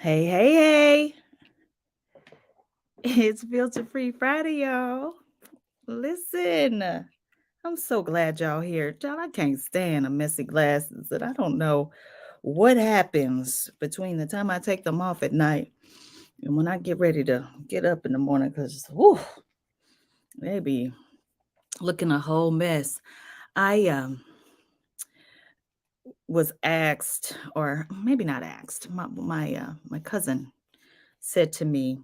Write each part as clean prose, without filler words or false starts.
Hey, hey, hey. It's Filter Free Friday, y'all. Listen, I'm so glad y'all here. Y'all, I can't stand the messy glasses, and I don't know what happens between the time I take them off at night and when I get ready to get up in the morning because, whew, they be looking a whole mess. I was asked, or maybe not asked, my cousin said to me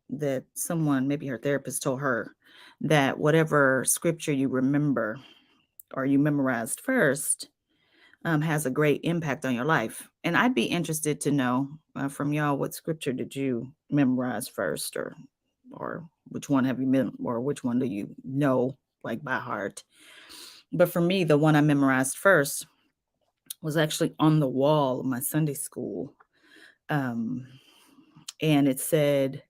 that someone, maybe her therapist, told her that whatever scripture you remember or you memorized first has a great impact on your life. And I'd be interested to know from y'all, what scripture did you memorize first, or which one have you or which one do you know like by heart? But for me, the one I memorized first was actually on the wall of my Sunday school, um, and it said,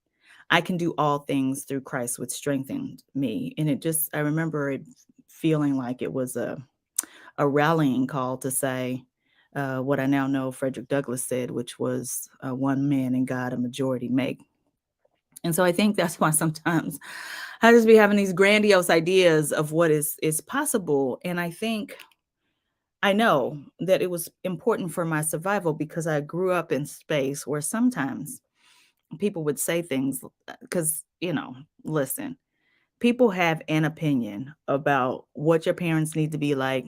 I can do all things through Christ which strengthened me. And I remember it feeling like it was a rallying call to say what I now know Frederick Douglass said, which was one man and God a majority make. And so I think that's why sometimes I just be having these grandiose ideas of what is possible. And I know that it was important for my survival because I grew up in space where sometimes people would say things because, listen, people have an opinion about what your parents need to be like,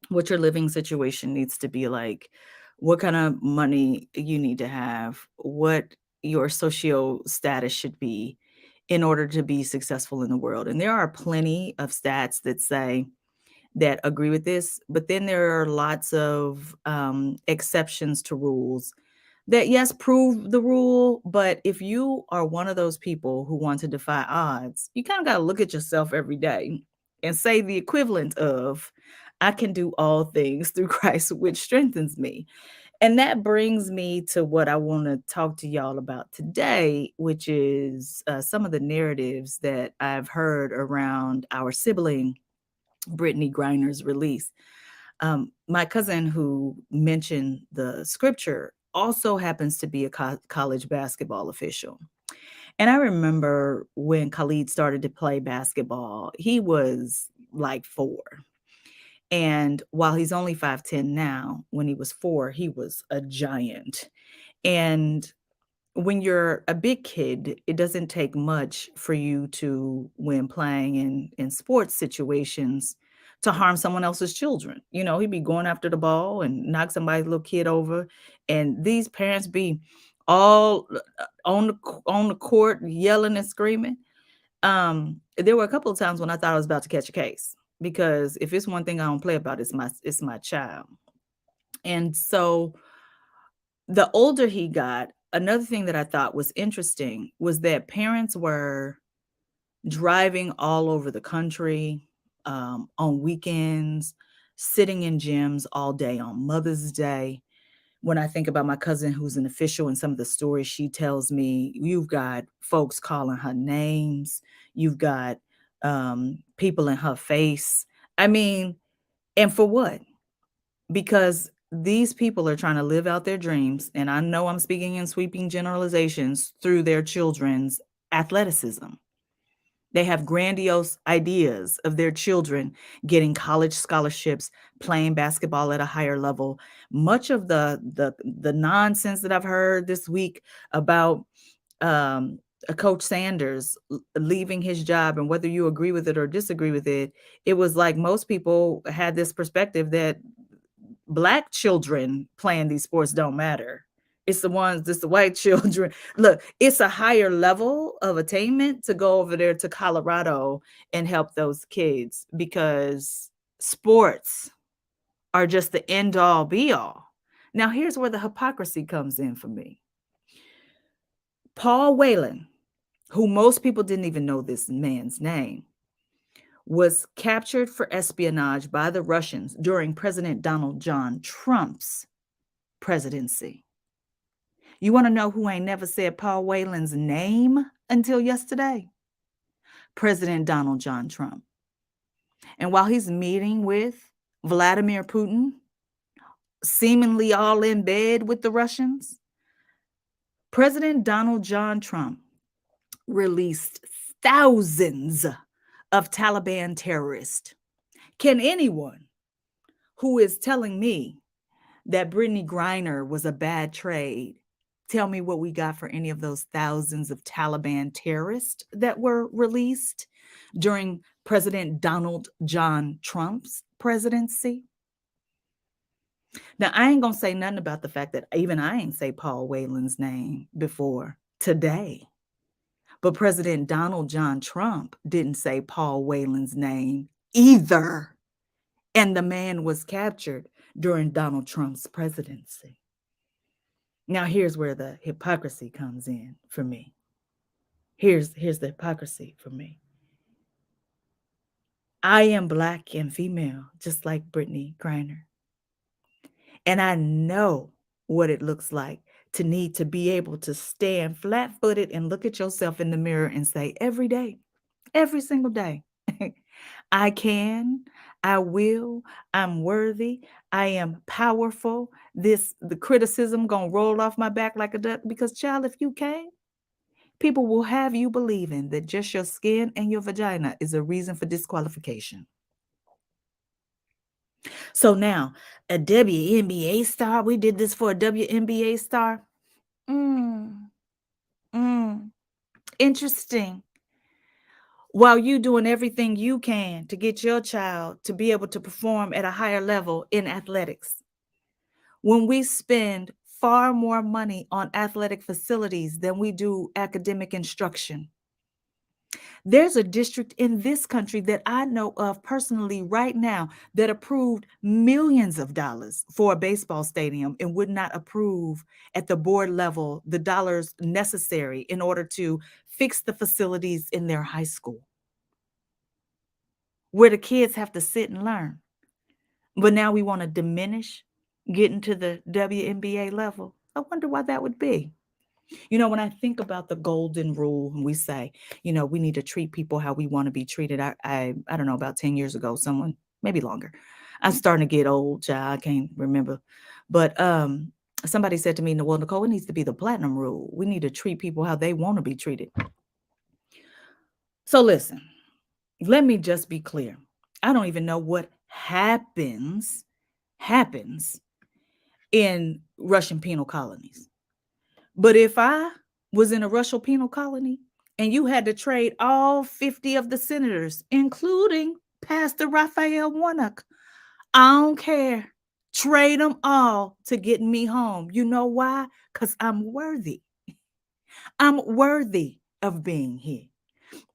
what your living situation needs to be like, what kind of money you need to have, what your socio status should be in order to be successful in the world. And there are plenty of stats that say that agree with this, but then there are lots of exceptions to rules that, yes, prove the rule, but if you are one of those people who want to defy odds, you kind of got to look at yourself every day and say the equivalent of, I can do all things through Christ, which strengthens me. And that brings me to what I want to talk to y'all about today, which is some of the narratives that I've heard around our sibling, Brittany Griner's release. My cousin who mentioned the scripture also happens to be a college basketball official. And I remember when Khalid started to play basketball, he was like 4. And while he's only 5'10" now, when he was 4, he was a giant. And when you're a big kid, it doesn't take much for you to, when playing in sports situations, to harm someone else's children. He'd be going after the ball and knock somebody's little kid over, and these parents be all on the court yelling and screaming. There were a couple of times when I thought I was about to catch a case, because if it's one thing I don't play about, it's my child. And so the older he got, another thing that I thought was interesting was that parents were driving all over the country on weekends, sitting in gyms all day on Mother's Day. When I think about my cousin who's an official and some of the stories she tells me, you've got folks calling her names, you've got people in her face. I mean, and for what? Because these people are trying to live out their dreams, and I know I'm speaking in sweeping generalizations, through their children's athleticism. They have grandiose ideas of their children getting college scholarships, playing basketball at a higher level. Much of the nonsense that I've heard this week about Coach Sanders leaving his job, and whether you agree with it or disagree with it, it was like most people had this perspective that Black children playing these sports don't matter. It's the white children. Look, it's a higher level of attainment to go over there to Colorado and help those kids, because sports are just the end all be all. Now, here's where the hypocrisy comes in for me. Paul Whelan, who most people didn't even know this man's name, was captured for espionage by the Russians during President Donald John Trump's presidency. You want to know who ain't never said Paul Whelan's name until yesterday? President Donald John Trump. And while he's meeting with Vladimir Putin, seemingly all in bed with the Russians, President Donald John Trump released thousands of Taliban terrorists. Can anyone who is telling me that Brittany Griner was a bad trade tell me what we got for any of those thousands of Taliban terrorists that were released during President Donald John Trump's presidency? Now, I ain't gonna say nothing about the fact that even I ain't say Paul Whelan's name before today. But President Donald John Trump didn't say Paul Whelan's name either. And the man was captured during Donald Trump's presidency. Now, here's where the hypocrisy comes in for me. Here's the hypocrisy for me. I am Black and female, just like Brittany Griner. And I know what it looks like to need to be able to stand flat-footed and look at yourself in the mirror and say every day, every single day, I can, I will, I'm worthy, I am powerful. The criticism gonna roll off my back like a duck because, child, if you can't, people will have you believing that just your skin and your vagina is a reason for disqualification. So now, a WNBA star, we did this for a WNBA star. Mm, mm, interesting. While you doing everything you can to get your child to be able to perform at a higher level in athletics. When we spend far more money on athletic facilities than we do academic instruction. There's a district in this country that I know of personally right now that approved millions of dollars for a baseball stadium and would not approve at the board level the dollars necessary in order to fix the facilities in their high school, where the kids have to sit and learn. But now we want to diminish getting to the WNBA level. I wonder why that would be. When I think about the golden rule, and we say, we need to treat people how we want to be treated. I don't know, about 10 years ago, someone, maybe longer. I'm starting to get old, child. I can't remember. But somebody said to me, well, Nicole, it needs to be the platinum rule. We need to treat people how they want to be treated. So listen, let me just be clear. I don't even know what happens in Russian penal colonies. But if I was in a Russian penal colony and you had to trade all 50 of the senators, including Pastor Raphael Warnock, I don't care. Trade them all to get me home. You know why? Because I'm worthy. I'm worthy of being here.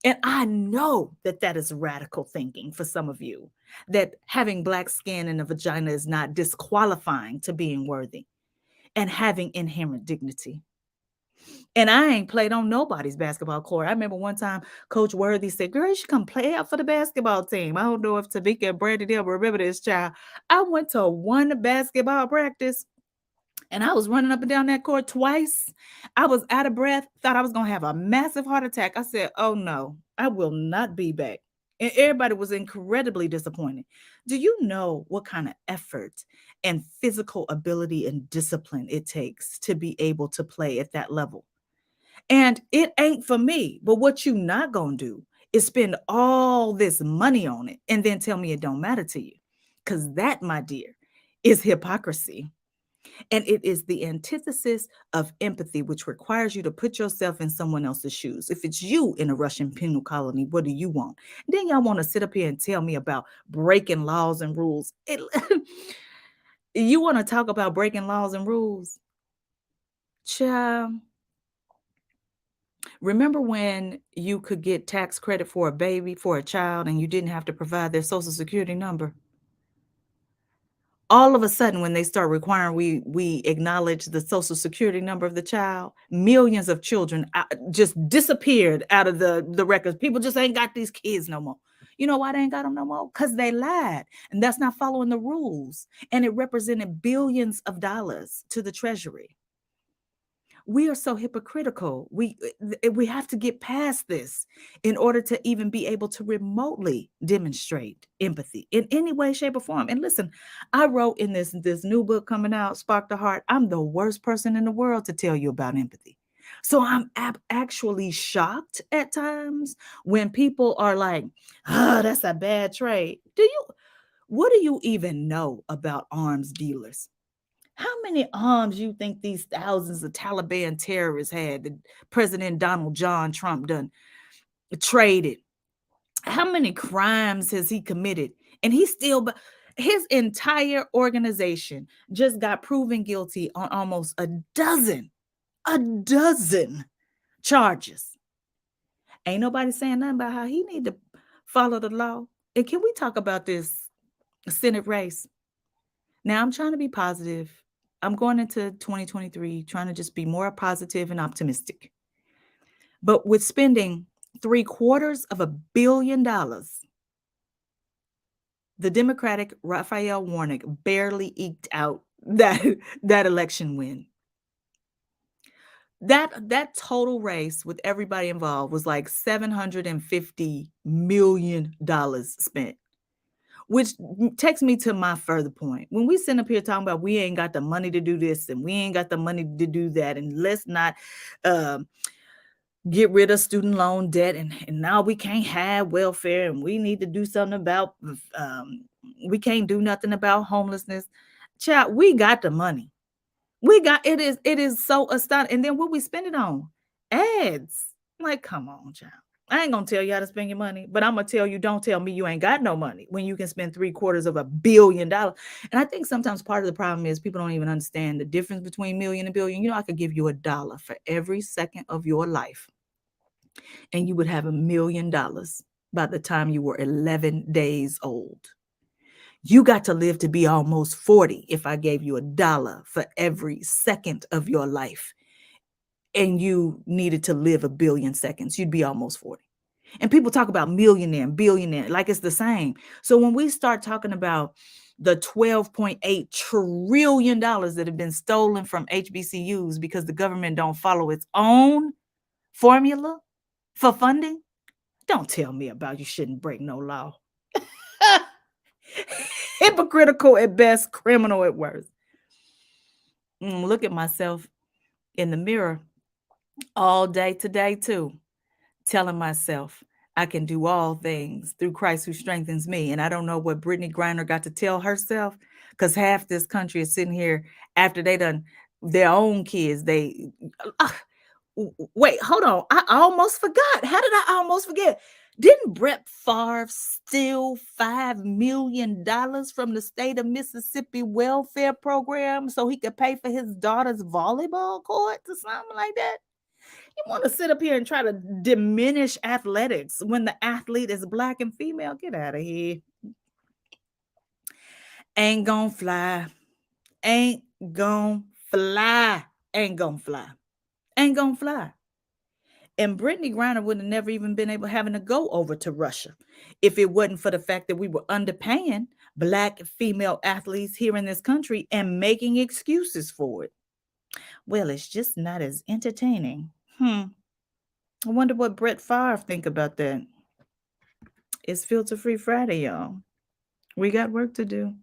And I know that that is radical thinking for some of you, that having Black skin and a vagina is not disqualifying to being worthy and having inherent dignity. And I ain't played on nobody's basketball court. I remember one time Coach Worthy said, girl, you should come play out for the basketball team. I don't know if Tamika and Brandy Dale remember this, child. I went to one basketball practice and I was running up and down that court twice. I was out of breath, thought I was going to have a massive heart attack. I said, oh no, I will not be back. And everybody was incredibly disappointed. Do you know what kind of effort and physical ability and discipline it takes to be able to play at that level? And it ain't for me. But what you not gonna do is spend all this money on it and then tell me it don't matter to you. Because that, my dear, is hypocrisy. And it is the antithesis of empathy, which requires you to put yourself in someone else's shoes. If it's you in a Russian penal colony, what do you want? Then y'all want to sit up here and tell me about breaking laws and rules. You want to talk about breaking laws and rules? Child, remember when you could get tax credit for a baby, for a child, and you didn't have to provide their social security number? All of a sudden, when they start requiring we acknowledge the social security number of the child, millions of children just disappeared out of the records. People just ain't got these kids no more. You know why they ain't got them no more? Because they lied. And that's not following the rules. And it represented billions of dollars to the Treasury. We are so hypocritical. We have to get past this in order to even be able to remotely demonstrate empathy in any way, shape, or form. And listen, I wrote in this new book coming out, Spark the Heart. I'm the worst person in the world to tell you about empathy. So I'm actually shocked at times when people are like, "Oh, that's a bad trade." What do you even know about arms dealers? How many arms you think these thousands of Taliban terrorists had that President Donald John Trump done traded? How many crimes has he committed? And he still, his entire organization just got proven guilty on almost a dozen charges. Ain't nobody saying nothing about how he need to follow the law. And can we talk about this Senate race? Now I'm trying to be positive. I'm going into 2023 trying to just be more positive and optimistic. But with spending $750 million, the Democratic Raphael Warnock barely eked out that election win. That total race with everybody involved was like $750 million spent, which takes me to my further point. When we sit up here talking about we ain't got the money to do this and we ain't got the money to do that, and let's not get rid of student loan debt, and now we can't have welfare, and we need to do something about we can't do nothing about homelessness. Child, we got the money. It is so astonishing. And then what we spend it on? Ads. Like, come on, child. I ain't gonna tell you how to spend your money, but I'm gonna tell you, don't tell me you ain't got no money when you can spend $750 million. And I think sometimes part of the problem is people don't even understand the difference between million and billion. I could give you $1 for every second of your life, and you would have $1 million by the time you were 11 days old. You got to live to be almost 40 if I gave you $1 for every second of your life and you needed to live 1 billion seconds. You'd be almost 40. And people talk about millionaire and billionaire like it's the same. So when we start talking about the $12.8 trillion that have been stolen from HBCUs because the government don't follow its own formula for funding, don't tell me about you shouldn't break no law. Hypocritical at best, criminal at worst. Look at myself in the mirror all day today, too, telling myself I can do all things through Christ who strengthens me. And I don't know what Brittany Griner got to tell herself, because half this country is sitting here after they done their own kids. Wait, hold on. I almost forgot. How did I almost forget? Didn't Brett Favre steal $5 million from the state of Mississippi welfare program so he could pay for his daughter's volleyball court or something like that? You want to sit up here and try to diminish athletics when the athlete is black and female? Get out of here. Ain't gonna fly. Ain't gonna fly. Ain't gonna fly. Ain't gonna fly. And Brittany Griner would have never even been able having to go over to Russia if it wasn't for the fact that we were underpaying black female athletes here in this country and making excuses for it. Well, it's just not as entertaining. I wonder what Brett Favre think about that. It's Filter Free Friday, y'all. We got work to do.